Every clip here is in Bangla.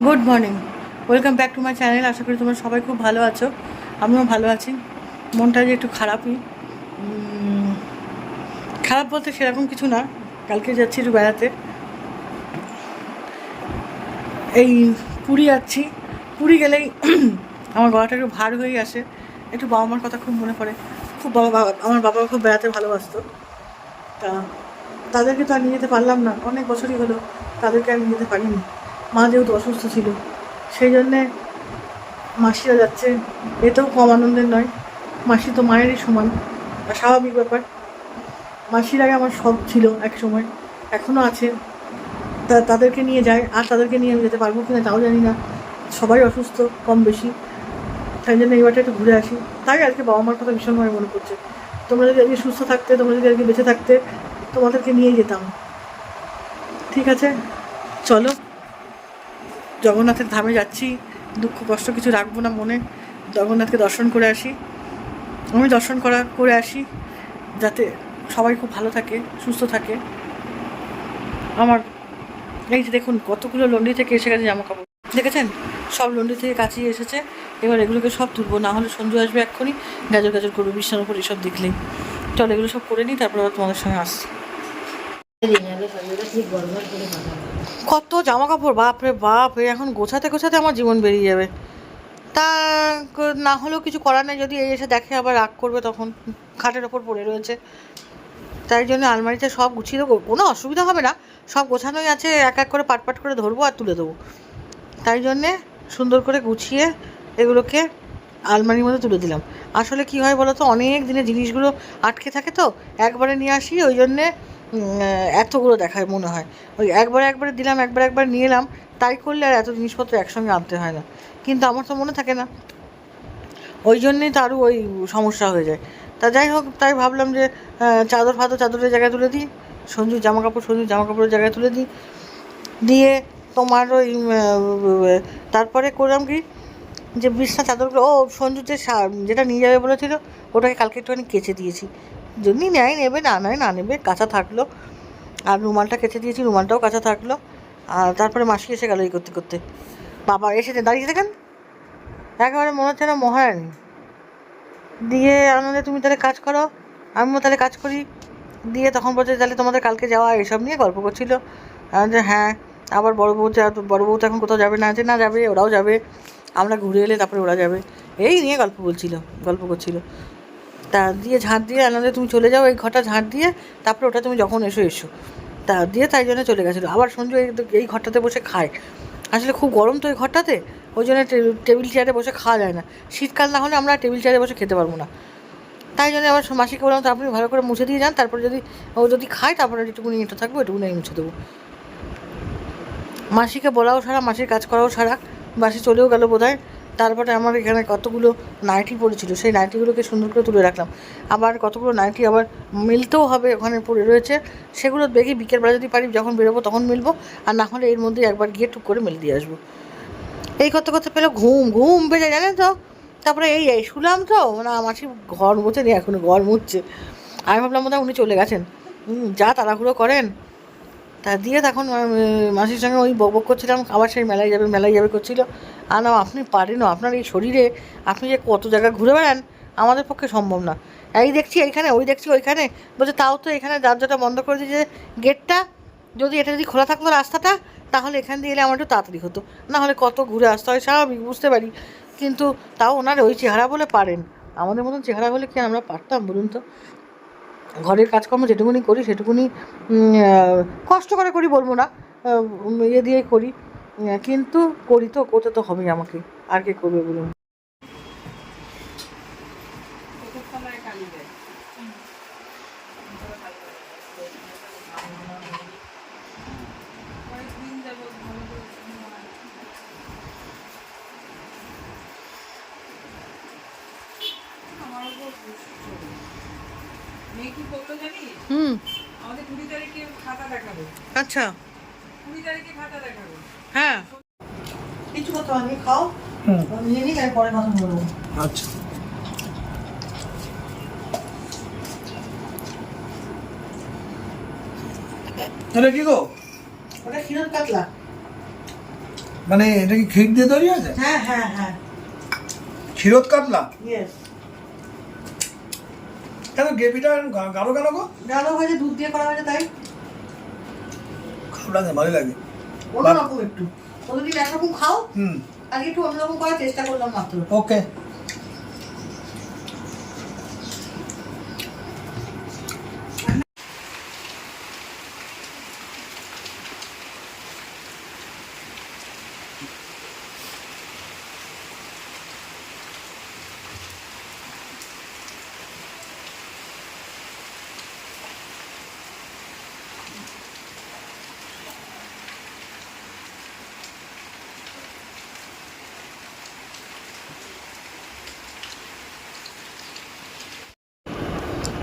Good morning, welcome back to my channel. আশা করি তোমরা সবাই খুব ভালো আছো, আমিও ভালো আছি। মনটা যে একটু খারাপই, খারাপ বলতে সেরকম কিছু না। কালকে যাচ্ছি একটু বেড়াতে, এই পুরী যাচ্ছি। পুরী গেলেই আমার গলাটা একটু ভার হয়ে আসে, একটু বাবা মার কথা খুব মনে পড়ে। খুব আমার বাবা খুব বেড়াতে ভালোবাসতো। তা তাদেরকে তো আর নিয়ে যেতে পারলাম না, অনেক বছরই হলো তাদেরকে আর নিয়ে যেতে পারিনি। মা যেহেতু অসুস্থ ছিল, সেই জন্যে মাসিরা যাচ্ছে, এতেও কম আনন্দের নয়। মাসি তো মায়েরই সমান, স্বাভাবিক ব্যাপার। মাসির আগে আমার সব ছিল এক সময়, এখনও আছে। তাদেরকে নিয়ে যায়, আর তাদেরকে নিয়ে আমি যেতে পারবো কিনা তাও জানি না। সবাই অসুস্থ কম বেশি, তাই জন্য এইবারটা একটু ঘুরে আসি। তাই আজকে বাবা মার কথা ভীষণভাবে মনে পড়ছে। তোমরা যদি আজকে সুস্থ থাকতে, তোমরা যদি আজকে বেঁচে থাকতে, তোমাদেরকে নিয়ে যেতাম। ঠিক আছে, চলো জগন্নাথের ধামে যাচ্ছি, দুঃখ কষ্ট কিছু রাখবো না মনে। জগন্নাথকে দর্শন করে আসি, আমি দর্শন করে আসি, যাতে সবাই খুব ভালো থাকে, সুস্থ থাকে। আমার এই যে দেখুন, কতগুলো লন্ড্রি থেকে এসে গেছে জামা কাপড়, দেখেছেন? সব লন্ড্রি থেকে কাচিয়ে এসেছে। এবার এগুলোকে সব তুলবো, না হলে সঞ্জু আসবে এক্ষুনি, গাজর গাজর করবো বিছানার উপর এসব দেখলেই। চল এগুলো সব করে নিই, তারপর আবার তোমাদের সঙ্গে আসছি। কত জামা কাপড়, বাপ রে বাপ! এখন গোছাতে গোছাতে আমার জীবন বেরিয়ে যাবে। তা না হলেও কিছু করার নেই, যদি এই এসে দেখে আবার রাগ করবে, তখন খাটের ওপর পড়ে রয়েছে। তাই জন্য আলমারিতে সব গুছিয়ে দেবো, কোনো অসুবিধা হবে না, সব গোছানোই আছে। এক এক করে পাট পাট করে ধরবো আর তুলে দেবো। তাই জন্যে সুন্দর করে গুছিয়ে এগুলোকে আলমারির মধ্যে তুলে দিলাম। আসলে কি হয় বলো তো, অনেক দিনে জিনিসগুলো আটকে থাকে তো, একবারে নিয়ে আসি, ওই জন্যে এতগুলো দেখায় মনে হয়। ওই একবারে দিলাম, একবার নিয়ে এলাম, তাই করলে আর এত জিনিসপত্র একসঙ্গে আনতে হয় না। কিন্তু আমার তো মনে থাকে না, ওই জন্যেই তো আরও ওই সমস্যা হয়ে যায়। তা যাই হোক, তাই ভাবলাম যে চাদরের জায়গায় তুলে দিই, সঞ্জুর জামা কাপড়ের জায়গায় তুলে দিই। দিয়ে তোমার ওই তারপরে করলাম কি, যে বিছনা চাদরগুলো, সঞ্জু যেটা নিয়ে যাবে বলেছিল, ওটাকে কালকে একটুখানি কেচে দিয়েছি। যদি নেবে, না নেবে, কাঁচা থাকলো। আর রুমালটা কেচে দিয়েছি, রুমালটাও কাঁচা থাকলো। আর তারপরে মাসি এসে গেল এই করতে করতে। বাবা এসে দাঁড়িয়ে দেখেন, একেবারে মনে হচ্ছে না মহারানী। দিয়ে আনন্দে তুমি তাহলে কাজ করো, আমিও তাহলে কাজ করি। দিয়ে তখন বলছে তাহলে তোমাদের কালকে যাওয়া, এসব নিয়ে গল্প করছিল। যে হ্যাঁ, আবার বড় বউ তো এখন কোথাও যাবে না, যে না যাবে, ওরাও যাবে, আমরা ঘুরে এলে তারপরে ওরা যাবে, এই নিয়ে গল্প করছিল। তা দিয়ে ঝাঁট দিয়ে আনন্দে তুমি চলে যাও, এই ঘরটা ঝাঁট দিয়ে, তারপরে ওটা তুমি যখন এসো। তা দিয়ে তাই জন্য চলে গেছিলো। আবার সঞ্জু এই ঘরটাতে বসে খায়। আসলে খুব গরম তো এই ঘরটাতে, ওই জন্য টেবিল চেয়ারে বসে খাওয়া যায় না। শীতকাল না হলে আমরা টেবিল চেয়ারে বসে খেতে পারবো না। তাই জন্য আবার মাসিকে বললাম, তো আপনি ভালো করে মুছে দিয়ে যান, তারপরে যদি খায়, তারপরে একটুকুনি এটা থাকবো, এটুকুনি আমি মুছে দেবো। মাসিকে বলাও সারা, মাসির কাজ করাও সারা। মাসি চলেও গেল বোধহয়। তারপরে আমার এখানে কতগুলো নাইটি পড়েছিল, সেই নাইটিগুলোকে সুন্দর করে তুলে রাখলাম। আবার কতগুলো নাইটি আবার মিলতেও হবে, ওখানে পড়ে রয়েছে। সেগুলো দেখি বিকেলবেলা যদি পারি, যখন বেরোবো তখন মিলবো, আর না হলে এর মধ্যে একবার গিয়ে টুক করে মেলে দিয়ে আসবো। এই করতে পেলে ঘুম পেয়ে জানেন তো। তারপরে এই শুলাম তো, না মাসি ঘর মুছে নিয়ে, এখনো ঘর মুছছে। আমি ভাবলাম বোধহয় উনি চলে গেছেন, যা তাড়াহুড়ো করেন। তা দিয়ে তখন মাসির সঙ্গে ওই বক করছিলাম, আবার সেই মেলায় যাবে করছিল। আর না, আপনি পারেনও, আপনার এই শরীরে আপনি যে কত জায়গা ঘুরে বেড়ান, আমাদের পক্ষে সম্ভব না। এই দেখছি এইখানে, ওই দেখছি ওইখানে, বলছে তাও তো এখানে দরজাটা বন্ধ করে দিয়েছে, গেটটা। যদি খোলা থাকতো রাস্তাটা, তাহলে এখান দিয়ে এলে আমার একটু তাড়াতাড়ি হতো, না হলে কত ঘুরে আসতে হয়, স্বাভাবিক, বুঝতে পারি। কিন্তু তাও ওনার ওই চেহারা বলে পারেন, আমাদের মতন চেহারা হলে কি আমরা পারতাম বলুন তো? ঘরের কাজকর্ম যেটুকুনি করি সেটুকুনি কষ্ট করে করি বলবো না, ইয়ে দিয়ে করি, কিন্তু করি তো, করতে তো হবেই আমাকে, আর কে করবে বলুন? মেয়ে কি করলো জানিস? হুম। আমাদের 20 তারিখে খাতা দেখাবে। আচ্ছা। 20 তারিখে খাতা দেখাবে। হ্যাঁ, কিছু কথা আমি খাও, নিয়ে নিই, আর পরে কথা বলবো। আচ্ছা, এটা কি গো? ওটা ক্ষীরের কাতলা। মানে এটা কি ক্ষীর দিয়ে তৈরি আছে? হ্যাঁ হ্যাঁ হ্যাঁ, ক্ষীরোদ কাতলা? ইয়েস। কেন গ্রেভিটা গাঢ় কেন গো? গাঢ় হয়েছে, দুধ দিয়ে করা হয়েছে তাই। খারাপ লাগে, ভালো লাগে। অন্যরকম একটু, প্রতিদিন একরকম খাও, হুম, আজকে একটু অন্যরকম করার চেষ্টা করলাম মাত্র। ওকে।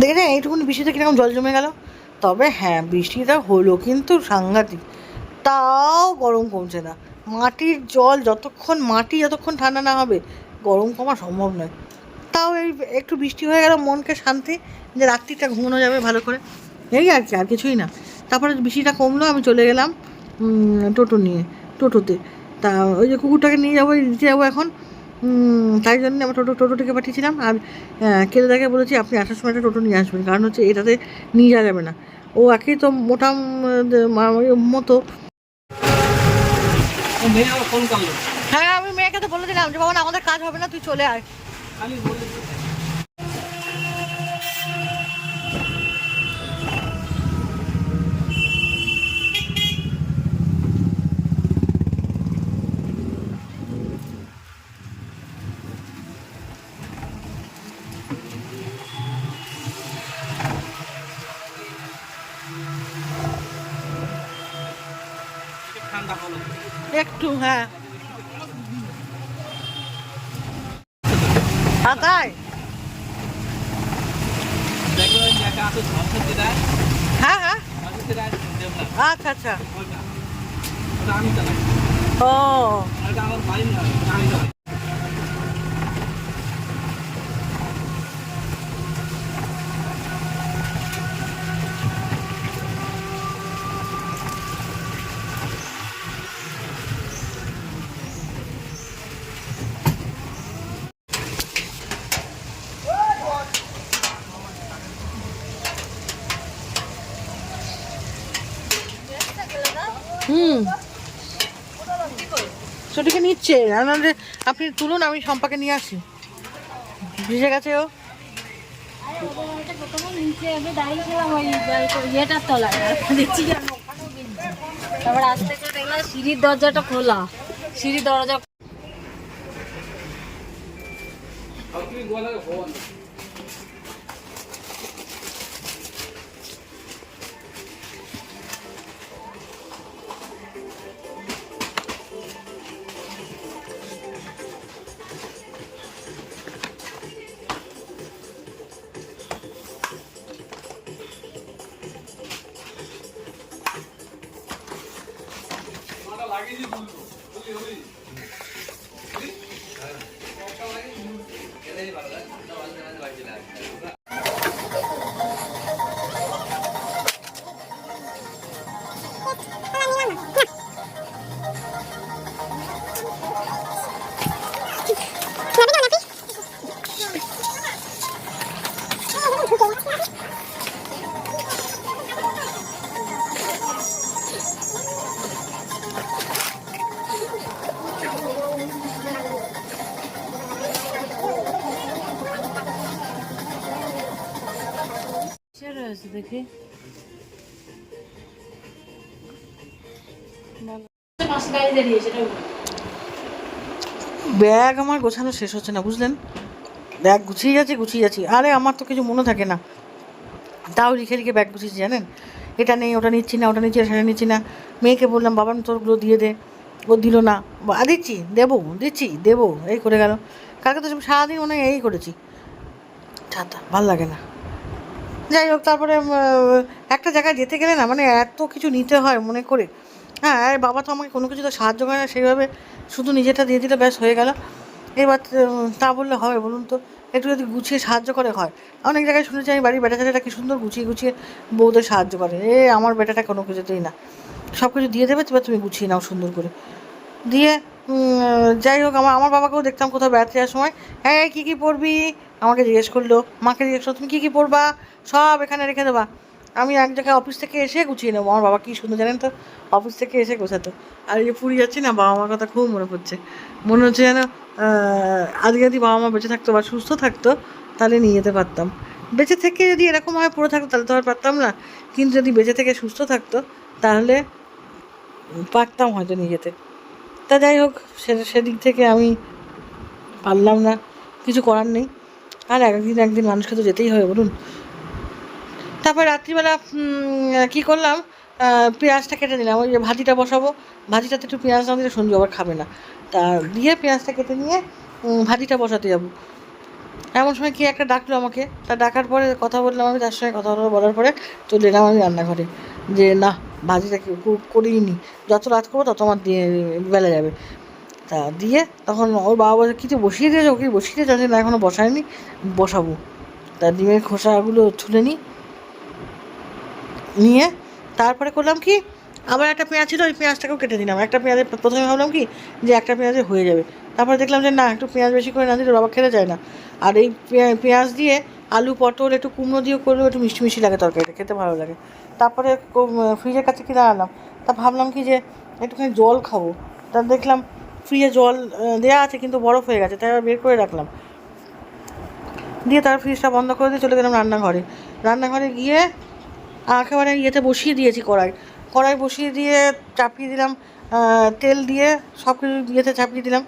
দেখেছেন এইটুকুনি বৃষ্টিতে কিরকম জল জমে গেল। তবে হ্যাঁ, বৃষ্টিটা হলো কিন্তু সাংঘাতিক, তাও গরম কমছে না। মাটির জল যতক্ষণ ঠান্ডা না হবে গরম কমা সম্ভব নয়। তাও এই একটু বৃষ্টি হয়ে গেল, মনকে শান্তি, যে রাত্রিটা ঘুমানো যাবে ভালো করে, এই আর কি, আর কিছুই না। তারপরে বৃষ্টিটা কমলো, আমি চলে গেলাম টোটোতে। তা ওই যে কুকুরটাকে নিয়ে যাবো, দিতে যাবো এখন, তাই জন্য আমরা টোটোটিকে পাঠিয়েছিলাম। আর কেলেদাকে বলেছি আপনি আসার সময় একটা টোটো নিয়ে আসবেন, কারণ হচ্ছে এটাতে নিয়ে যাওয়া যাবে না। ও একেই তো মোটা মতো। ফোন করলো, হ্যাঁ, আমি মেয়েকে তো বলে দিলাম যে বাবা না, আমাদের কাজ হবে না, তুই চলে আয়। খালি বলে ঠান্ডা হলো একটু, হ্যাঁ। তাই হ্যাঁ হ্যাঁ, আচ্ছা আচ্ছা, ও ছুটিকে নিচ্ছে। আপনি তুলুন, আমি শম্পাকে নিয়ে আসি, ভিজে গেছে ও। তারপর আস্তে করে দেখলাম সিঁড়ির দরজাটা খোলা, সিঁড়ির দরজা রয়েছে দেখি। ব্যাগ আমার গোছানো শেষ হচ্ছে না, বুঝলেন। ব্যাগ গুছিয়ে যাচ্ছি, আরে আমার তো কিছু মনে থাকে না, তাও লিখে লিখে ব্যাগ গুছিয়েছি জানেন। এটা নেই, ওটা নিচ্ছি না, ওটা নিচ্ছি না, সেটা নিচ্ছি না। মেয়েকে বললাম বাবা তোরগুলো দিয়ে দে, ও দিল না। দেবো এই করে গেল। কালকে তো সারাদিন মনে হয় এই করেছি, ছাতা ভাল লাগে না। যাই হোক, তারপরে একটা জায়গায় যেতে গেলে না মানে এত কিছু নিতে হয় মনে করে। হ্যাঁ, আর বাবা তো আমাকে কোনো কিছু তো সাহায্য করে না সেইভাবে, শুধু নিজেটা দিয়ে দিলে ব্যাস হয়ে গেল। এবার তা বললে হবে বলুন তো, একটু যদি গুছিয়ে সাহায্য করে হয়। অনেক জায়গায় শুনেছি আমি, বাড়ির বেটা ছেলেটা কি সুন্দর গুছিয়ে বউদের সাহায্য করে। আমার বেটাটা কোনো কিছুতেই না, সব কিছু দিয়ে দেবে, এবার তুমি গুছিয়ে নাও সুন্দর করে। দিয়ে যাই হোক আমার বাবাকেও দেখতাম কোথাও বেড়াতে যাওয়ার সময়, হ্যাঁ কী কী পড়বি আমাকে জিজ্ঞেস করলো, মাকে জিজ্ঞেস করলো তুমি কী কী পড়বা, সব এখানে রেখে দেবা। আমি এক জায়গায় অফিস থেকে এসে গুছিয়ে নেবো। আমার বাবা কী সুন্দর জানেন তো, অফিস থেকে এসে গোছাতো। আর এই যে পুরী যাচ্ছি না, বাবা মার কথা খুব মনে পড়ছে। মনে হচ্ছে যেন আজকে যদি বাবা মা বেঁচে থাকতো বা সুস্থ থাকতো তাহলে নিয়ে যেতে পারতাম। বেঁচে থেকে যদি এরকমভাবে পড়ে থাকতো তাহলে তো আর পারতাম না, কিন্তু যদি বেঁচে থেকে সুস্থ থাকতো তাহলে পারতাম হয়তো নিয়ে যেতে। তা যাই হোক, সেদিক থেকে আমি পারলাম না, কিছু করার নেই। আর একদিন মানুষকে তো যেতেই হবে বলুন। তারপর রাত্রিবেলা কী করলাম, পেঁয়াজটা কেটে নিলাম, ওই যে ভাজিটা বসাবো, ভাজিটাতে একটু পেঁয়াজ না দিলে সঞ্জু আবার খাবে না। তা দিয়ে পেঁয়াজটা কেটে নিয়ে ভাজিটা বসাতে যাবো। এমন সময় কি একটা ডাকলো আমাকে, তা ডাকার পরে কথা বললাম, আমি তার সঙ্গে কথা বলার পরে চলে এলাম আমি রান্নাঘরে, যে না ভাজিটা করিই নি, যত রাত করবো তত আমার বেলা যাবে। তা দিয়ে তখন ওর বাবা বলছে কিছু বসিয়ে দিয়েছে, ওকে বসিয়ে দিয়েছে, না এখনও বসায়নি, বসাবো। তা ডিমের খোসাগুলো তুলে নিয়ে তারপরে করলাম কি, আবার একটা পেঁয়াজ ছিল, ওই পেঁয়াজটাকেও কেটে দিলাম। একটা পেঁয়াজে প্রথমে ভাবলাম কি যে একটা পেঁয়াজে হয়ে যাবে, তারপরে দেখলাম যে না, একটু পেঁয়াজ বেশি করে না দিলে বাবা খেতে চায় না। আর এই পেঁয়াজ দিয়ে আলু পটল একটু কুমড়ো দিয়েও করলেও একটু মিষ্টি মিষ্টি লাগে, তরকারিটা খেতে ভালো লাগে। তারপরে ফ্রিজের কাছে কি দাঁড়ালাম, তা ভাবলাম কি যে একটুখানি জল খাবো। তা দেখলাম ফ্রিজে জল দেওয়া আছে কিন্তু বরফ হয়ে গেছে, তাই আবার বের করে রাখলাম। দিয়ে তার ফ্রিজটা বন্ধ করে দিয়ে চলে গেলাম রান্নাঘরে গিয়ে একেবারে ইয়েতে বসিয়ে দিয়েছি, কড়াই বসিয়ে দিয়ে চাপিয়ে দিলাম, তেল দিয়ে সব কিছু ইয়েতে চাপিয়ে দিলাম,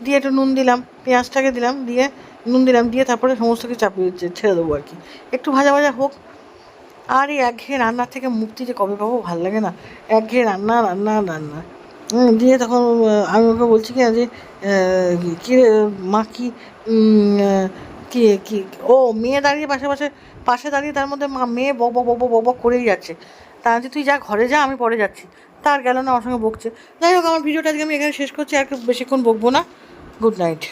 দিয়ে একটু নুন দিলাম, পেঁয়াজটাকে দিলাম, দিয়ে নুন দিলাম, দিয়ে তারপরে সমস্ত কিছু চাপিয়ে ছেড়ে দেবো আর কি, একটু ভাজা ভাজা হোক। আর এই একঘেয়ে রান্নার থেকে মুক্তি যে কবে পাবো ভাল লাগে না, একঘেয়ে রান্না। দিয়ে তখন আমি ওকে বলছি কি যে কী রে মা, কি কি কি ও মেয়ে দাঁড়িয়ে পাশে দাঁড়িয়ে, তার মধ্যে মা মেয়ে বক বক বক বক বক করেই যাচ্ছে। তা যে তুই যা ঘরে যা, আমি পরে যাচ্ছি। তার গেল না, আমার সঙ্গে বকছে। যাই হোক, আমার ভিডিওটা আজকে আমি এখানে শেষ করছি, আর বেশিক্ষণ বকবো না। Good night.